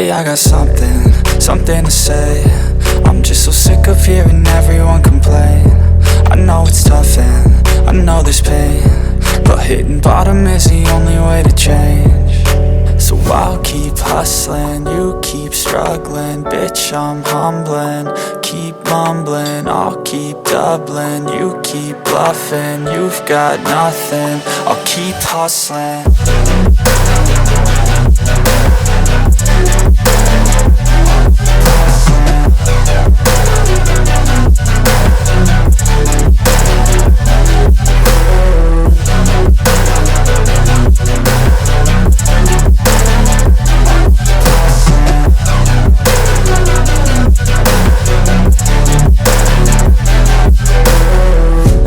Lately I got something to say. I'm just so sick of hearing everyone complain. I know it's tough and I know there's pain, but hitting bottom is the only way to change. So I'll keep hustling, you keep struggling. Bitch, I'm humbling, keep mumbling. I'll keep doubling, you keep bluffing. You've got nothing, I'll keep hustling.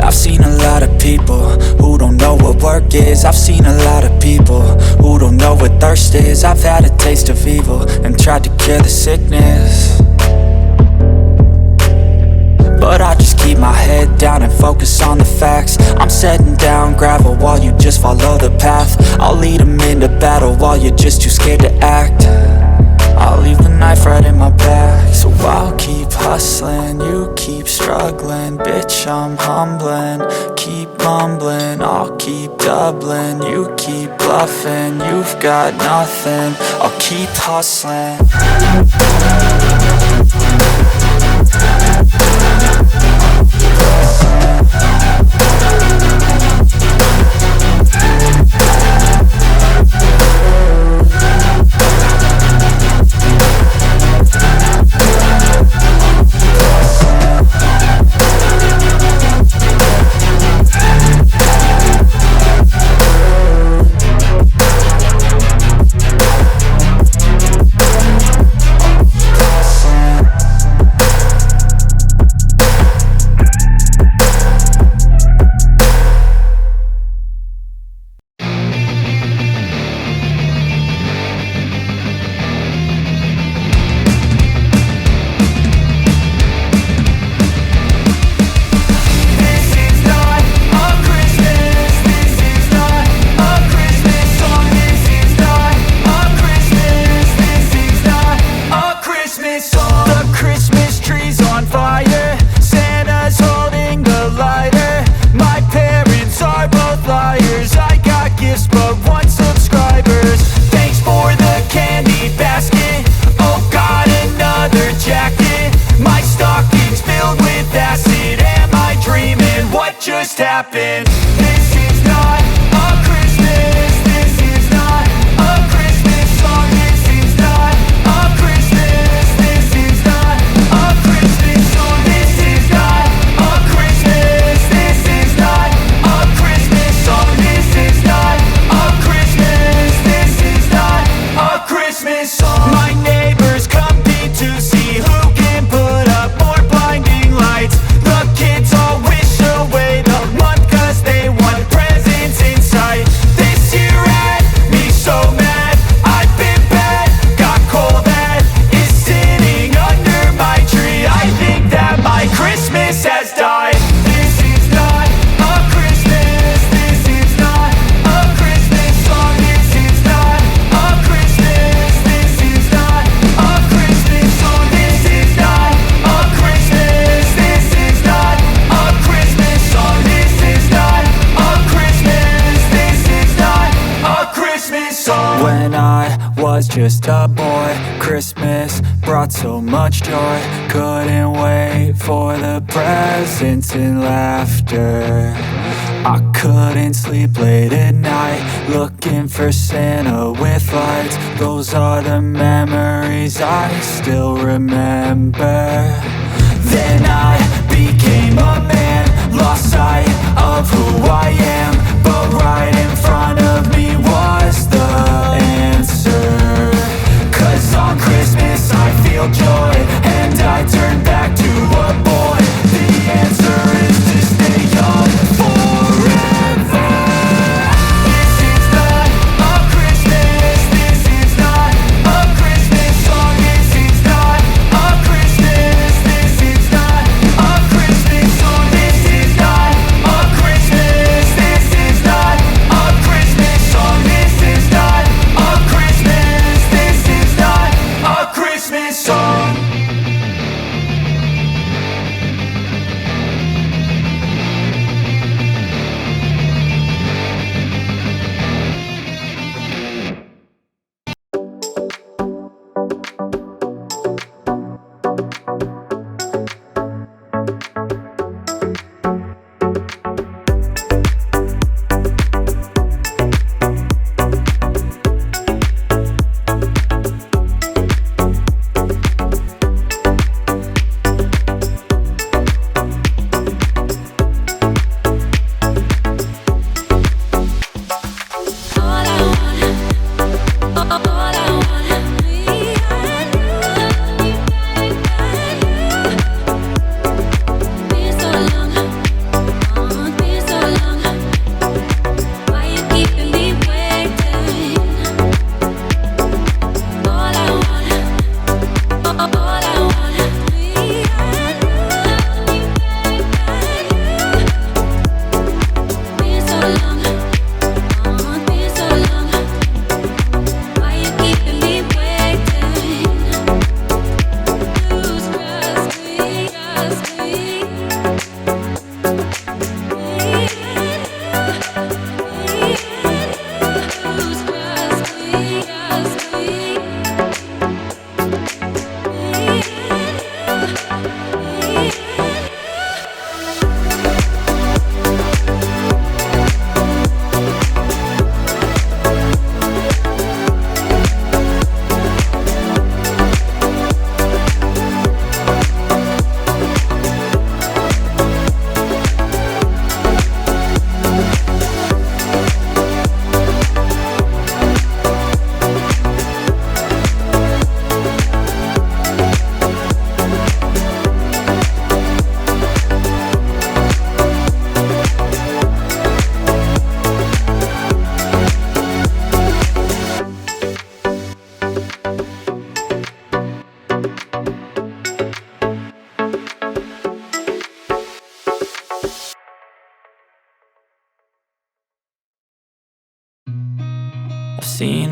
I've seen a lot of people who don't know what work is. I've seen a lot of people who don't know what thirst is. I've had a taste of evil and tried to cure the sickness, but I just keep my head down and focus on the facts. I'm setting down gravel while you just follow the path. I'll lead them into battle while you're just too scared to act. I'll leave the knife right in my back. So I'll keep hustling, you keep struggling. Bitch, I'm humbling, keep mumbling. I'll keep doubling, you keep bluffing. You've got nothing, I'll keep hustling. Just happened. This is not a Christmas. This is not a Christmas song. This is not a Christmas. This is not a Christmas song. This is not a Christmas. This is not a Christmas song. This is not a Christmas. This is not a Christmas song. My neighbors compete to see who can put up more blinding lights. The kids all wish away the month 'cause they want presents in sight. This year had me so mad, I've been bad, got coal that is sitting under my tree. I think that my Christmas has died. This is not a Christmas. This is not a Christmas song. This is not a Christmas. This is not a Christmas song. This is not a Christmas. This is not a Christmas song. This is not a Christmas. This is not a Christmas song. When I was just a boy, Christmas brought so much joy. Couldn't wait for the presents and laughter. I couldn't sleep late at night, looking for Santa with lights. Those are the memories I still remember. Then I became a man, lost sight of who I am, but right in front of me was the answer. 'Cause on Christmas I feel joy, and I turn back to a boy. The answer is to stay young forever. This is not a Christmas. This is not a Christmas song. This is not a Christmas. This is not a Christmas song. This is not a Christmas.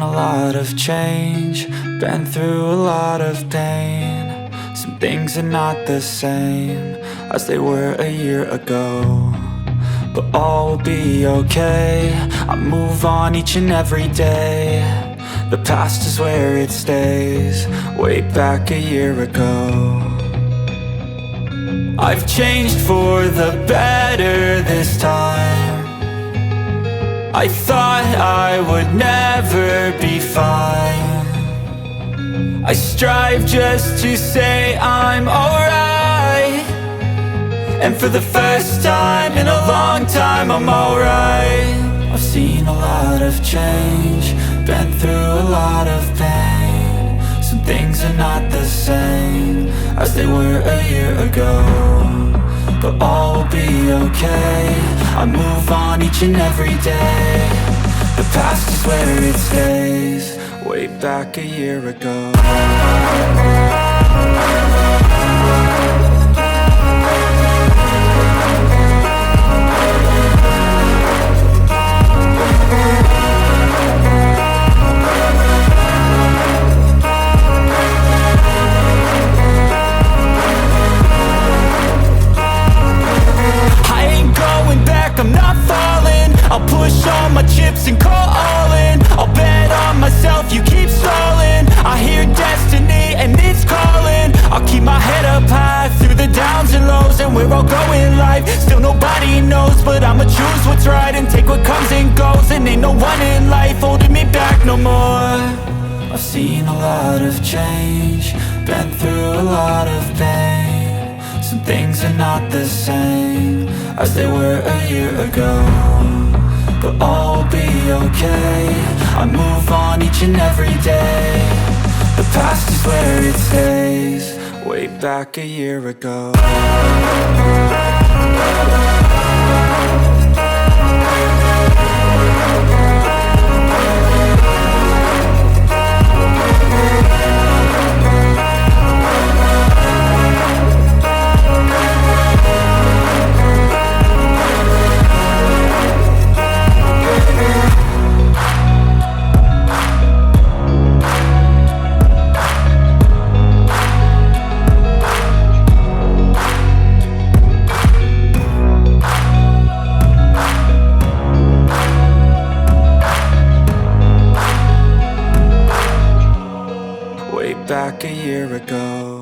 a lot of change, been through a lot of pain. Some things are not the same as they were a year ago, but all will be okay. I move on each and every day. The past is where it stays, way back a year ago. I've changed for the better this time. I thought I would never be fine. I strive just to say I'm alright, and for the first time in a long time I'm alright. I've seen a lot of change, been through a lot of pain. Some things are not the same as they were a year ago, but all will be okay. I move on each and every day. The past is where it stays, way back a year ago. I'm not falling, I'll push all my chips and call all in. I'll bet on myself, you keep stalling. I hear destiny and it's calling. I'll keep my head up high through the downs and lows, and we're all going life. Still nobody knows, but I'ma choose what's right and take what comes and goes. And ain't no one in life holding me back no more. I've seen a lot of change, been through a lot of pain. Some things are not the same as they were a year ago, but all will be okay. I move on each and every day. The past is where it stays, way back a year ago. Back a year ago.